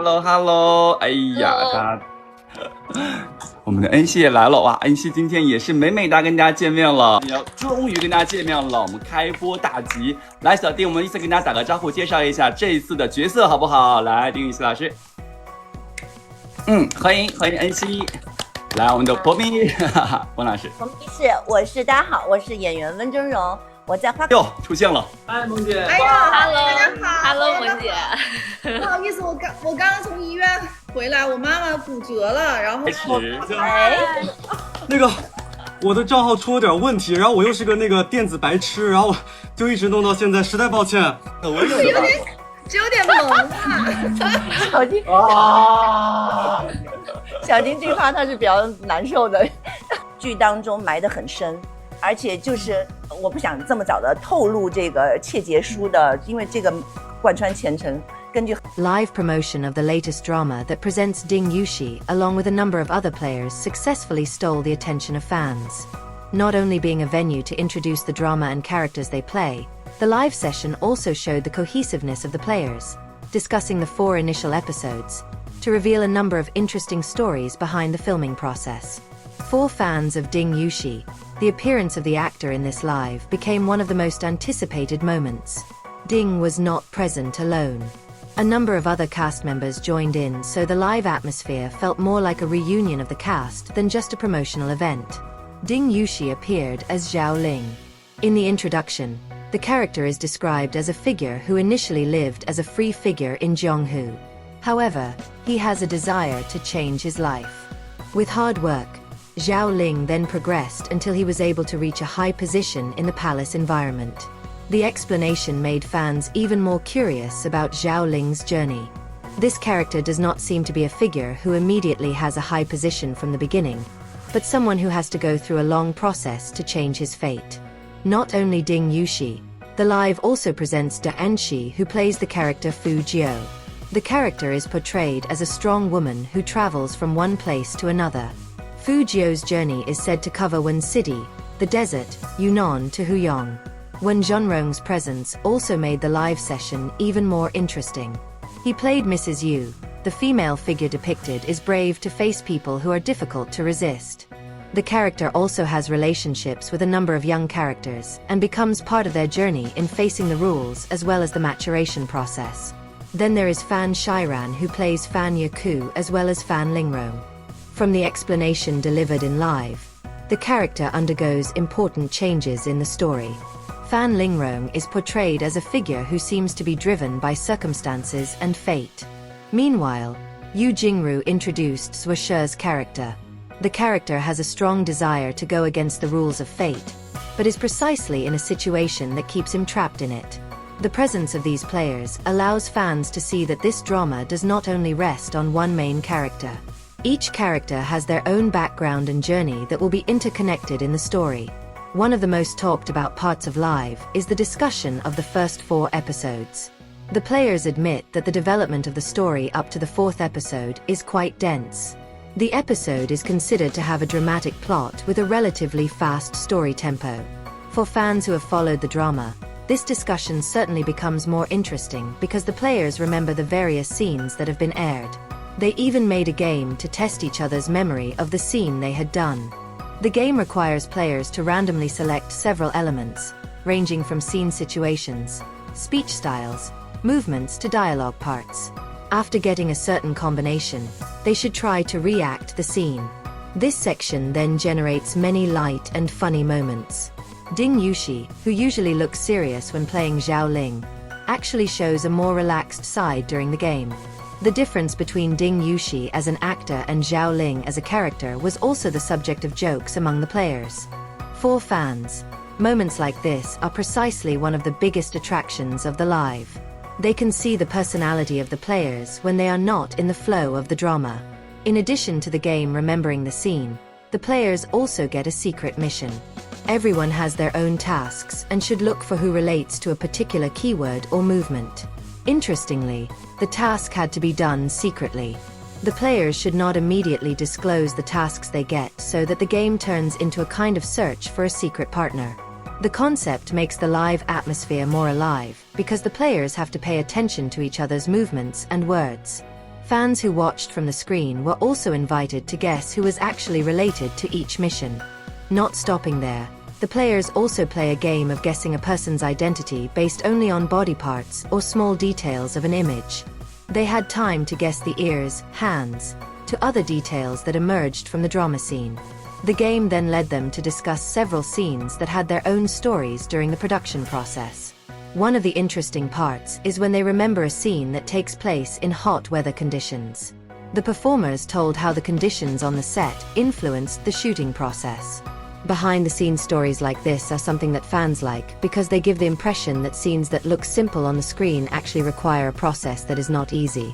Hello Hello， 哎呀，我们的恩熙也来了哇！恩熙今天也是美美哒跟大家见面了，终于跟大家见面了，我们开播大吉！来，小弟，我们依次跟大家打个招呼，介绍一下这一次的角色好不好？来，丁禹兮老师，欢迎恩熙。来，我们的博斌，温老师，我是大家好，我是演员温峥嵘，我在花哟出现了，嗨，萌姐，哎呀 ，Hello， 大家好 ，Hello， 萌姐，不好意思，我刚刚从医院回来，我妈妈骨折了，然后那个我的账号出了点问题，然后我又是个那个电子白痴，然后就一直弄到现在，实在抱歉。我有点萌啊，小丁小丁这趴他是比较难受的，剧当中埋得很深，而且就是我不想这么早的透露这个切结书的，因为这个贯穿前程。根据 live promotion of the latest drama that presents Ding Yuxi along with a number of other players successfully stole the attention of fans. Not only being a venue to introduce the drama and characters they play, the live session also showed the cohesiveness of the players, discussing the 4 initial episodes, to reveal a number of interesting stories behind the filming process. For fans of Ding Yuxi, the appearance of the actor in this live became one of the most anticipated moments. Ding was not present alone. A number of other cast members joined in, so the live atmosphere felt more like a reunion of the cast than just a promotional event. Ding Yuxi appeared as Zhao Ling. In the introduction, the character is described as a figure who initially lived as a free figure in Zhonghu. However, he has a desire to change his life. With hard work, Zhao Ling then progressed until he was able to reach a high position in the palace environment. The explanation made fans even more curious about Zhao Ling's journey. This character does not seem to be a figure who immediately has a high position from the beginning, but someone who has to go through a long process to change his fate. Not only Ding Yuxi, the live also presents Da Anxi, who plays the character Fu Jiu. The character is portrayed as a strong woman who travels from one place to another. Fu Jiu's journey is said to cover Wen City, the desert, Yunnan to Huyang. Wen Zhongrong's presence also made the live session even more interesting. He played Mrs. Yu. The female figure depicted is brave to face people who are difficult to resist. The character also has relationships with a number of young characters and becomes part of their journey in facing the rules as well as the maturation process. Then there is Fan Shiran, who plays Fan Yaku as well as Fan Lingrong. From the explanation delivered in live, the character undergoes important changes in the story. Fan Lingrong is portrayed as a figure who seems to be driven by circumstances and fate. Meanwhile, Yu Jingru introduced Zhuo Shi's character. The character has a strong desire to go against the rules of fate, but is precisely in a situation that keeps him trapped in it. The presence of these players allows fans to see that this drama does not only rest on one main character. Each character has their own background and journey that will be interconnected in the story. One of the most talked about parts of live is the discussion of the first 4 episodes. The players admit that the development of the story up to the 4th episode is quite dense. The episode is considered to have a dramatic plot with a relatively fast story tempo. For fans who have followed the drama, this discussion certainly becomes more interesting because the players remember the various scenes that have been aired. They even made a game to test each other's memory of the scene they had done. The game requires players to randomly select several elements, ranging from scene situations, speech styles, movements to dialogue parts. After getting a certain combination, they should try to react the scene. This section then generates many light and funny moments. Ding Yuxi, who usually looks serious when playing Zhao Ling, actually shows a more relaxed side during the game. The difference between Ding Yuxi as an actor and Zhao Ling as a character was also the subject of jokes among the players. For fans, moments like this are precisely one of the biggest attractions of the live. They can see the personality of the players when they are not in the flow of the drama. In addition to the game remembering the scene, the players also get a secret mission. Everyone has their own tasks and should look for who relates to a particular keyword or movement. Interestingly, the task had to be done secretly. The players should not immediately disclose the tasks they get so that the game turns into a kind of search for a secret partner. The concept makes the live atmosphere more alive because the players have to pay attention to each other's movements and words. Fans who watched from the screen were also invited to guess who was actually related to each mission. Not stopping there, the players also play a game of guessing a person's identity based only on body parts or small details of an image. They had time to guess the ears, hands, to other details that emerged from the drama scene. The game then led them to discuss several scenes that had their own stories during the production process. One of the interesting parts is when they remember a scene that takes place in hot weather conditions. The performers told how the conditions on the set influenced the shooting process. Behind-the-scenes stories like this are something that fans like because they give the impression that scenes that look simple on the screen actually require a process that is not easy.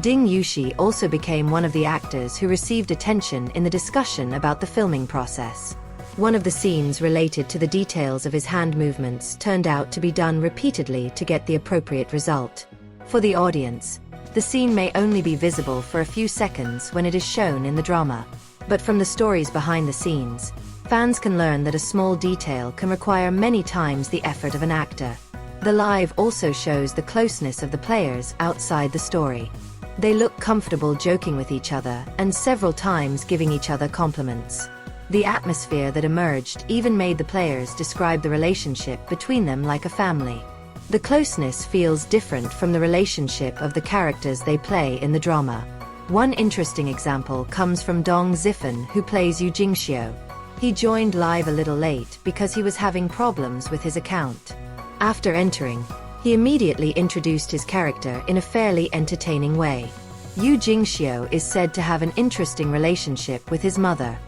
Ding Yuxi also became one of the actors who received attention in the discussion about the filming process. One of the scenes related to the details of his hand movements turned out to be done repeatedly to get the appropriate result. For the audience, the scene may only be visible for a few seconds when it is shown in the drama. But from the stories behind the scenes, fans can learn that a small detail can require many times the effort of an actor. The live also shows the closeness of the players outside the story. They look comfortable joking with each other and several times giving each other compliments. The atmosphere that emerged even made the players describe the relationship between them like a family. The closeness feels different from the relationship of the characters they play in the drama. One interesting example comes from Dong Zifen, who plays Yu Jingxiu. He joined live a little late because he was having problems with his account. After entering, he immediately introduced his character in a fairly entertaining way. Yu Jingxiu is said to have an interesting relationship with his mother.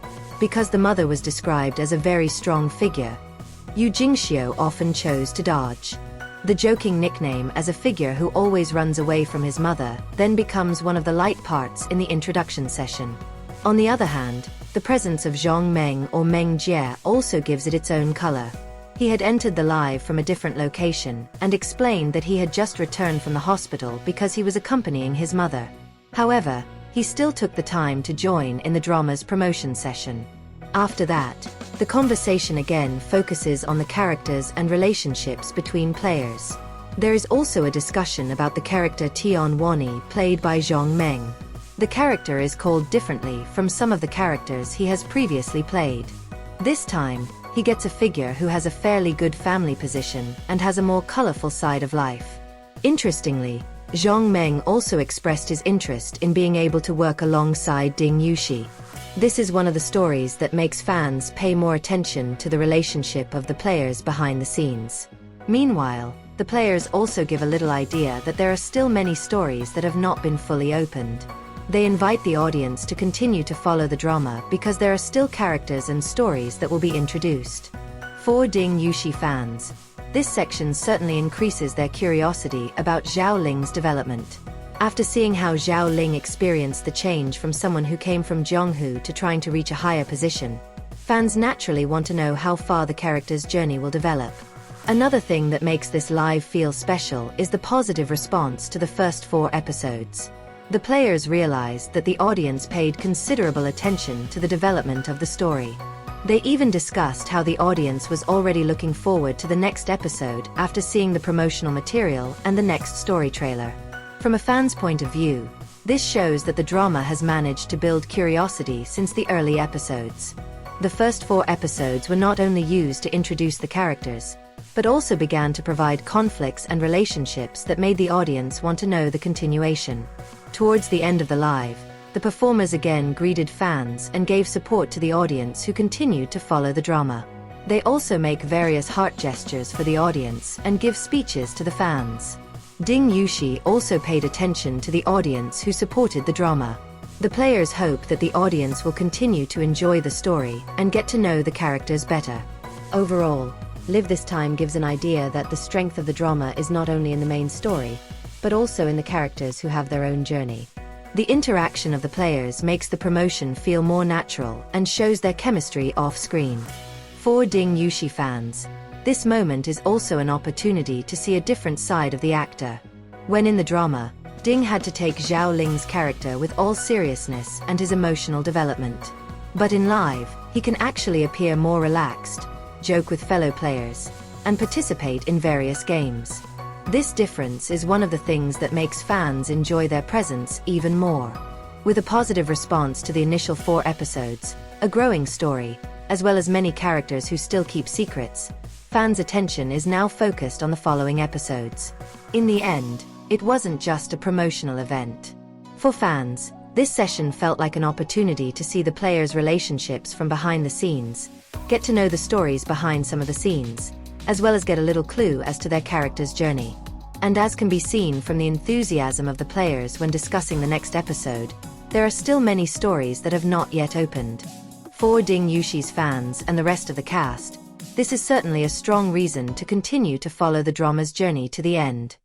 Because the mother was described as a very strong figure, Yu Jingxiu often chose to dodge. The joking nickname as a figure who always runs away from his mother then becomes one of the light parts in the introduction session. On the other hand, the presence of Zhong Meng or Meng Jie also gives it its own color. He had entered the live from a different location and explained that he had just returned from the hospital because he was accompanying his mother. However, he still took the time to join in the drama's promotion session. After that, the conversation again focuses on the characters and relationships between players. There is also a discussion about the character Tian Wani, played by Zhong Meng. The character is called differently from some of the characters he has previously played. This time, he gets a figure who has a fairly good family position and has a more colorful side of life. Interestingly, Zhong Meng also expressed his interest in being able to work alongside Ding Yuxi. This is one of the stories that makes fans pay more attention to the relationship of the players behind the scenes. Meanwhile, the players also give a little idea that there are still many stories that have not been fully opened. They invite the audience to continue to follow the drama because there are still characters and stories that will be introduced. For Ding Yuxi fans, this section certainly increases their curiosity about Zhao Ling's development. After seeing how Zhao Ling experienced the change from someone who came from Zhonghu to trying to reach a higher position, fans naturally want to know how far the character's journey will develop. Another thing that makes this live feel special is the positive response to the first 4 episodes. The players realized that the audience paid considerable attention to the development of the story. They even discussed how the audience was already looking forward to the next episode after seeing the promotional material and the next story trailer. From a fan's point of view, this shows that the drama has managed to build curiosity since the early episodes. The first 4 episodes were not only used to introduce the characters, but also began to provide conflicts and relationships that made the audience want to know the continuation. Towards the end of the live, the performers again greeted fans and gave support to the audience who continued to follow the drama. They also make various heart gestures for the audience and give speeches to the fans. Ding Yuxi also paid attention to the audience who supported the drama. The players hope that the audience will continue to enjoy the story and get to know the characters better. Overall, Live This Time gives an idea that the strength of the drama is not only in the main story, but also in the characters who have their own journey. The interaction of the players makes the promotion feel more natural and shows their chemistry off-screen. For Ding Yuxi fans, this moment is also an opportunity to see a different side of the actor. When in the drama, Ding had to take Zhao Ling's character with all seriousness and his emotional development. But in live, he can actually appear more relaxed, joke with fellow players, and participate in various games. This difference is one of the things that makes fans enjoy their presence even more. With a positive response to the initial 4 episodes, a growing story, as well as many characters who still keep secrets, fans' attention is now focused on the following episodes. In the end, it wasn't just a promotional event. For fans, this session felt like an opportunity to see the players' relationships from behind the scenes, get to know the stories behind some of the scenes, as well as get a little clue as to their character's journey. And as can be seen from the enthusiasm of the players when discussing the next episode, there are still many stories that have not yet opened. For Ding Yuxi's fans and the rest of the cast, this is certainly a strong reason to continue to follow the drama's journey to the end.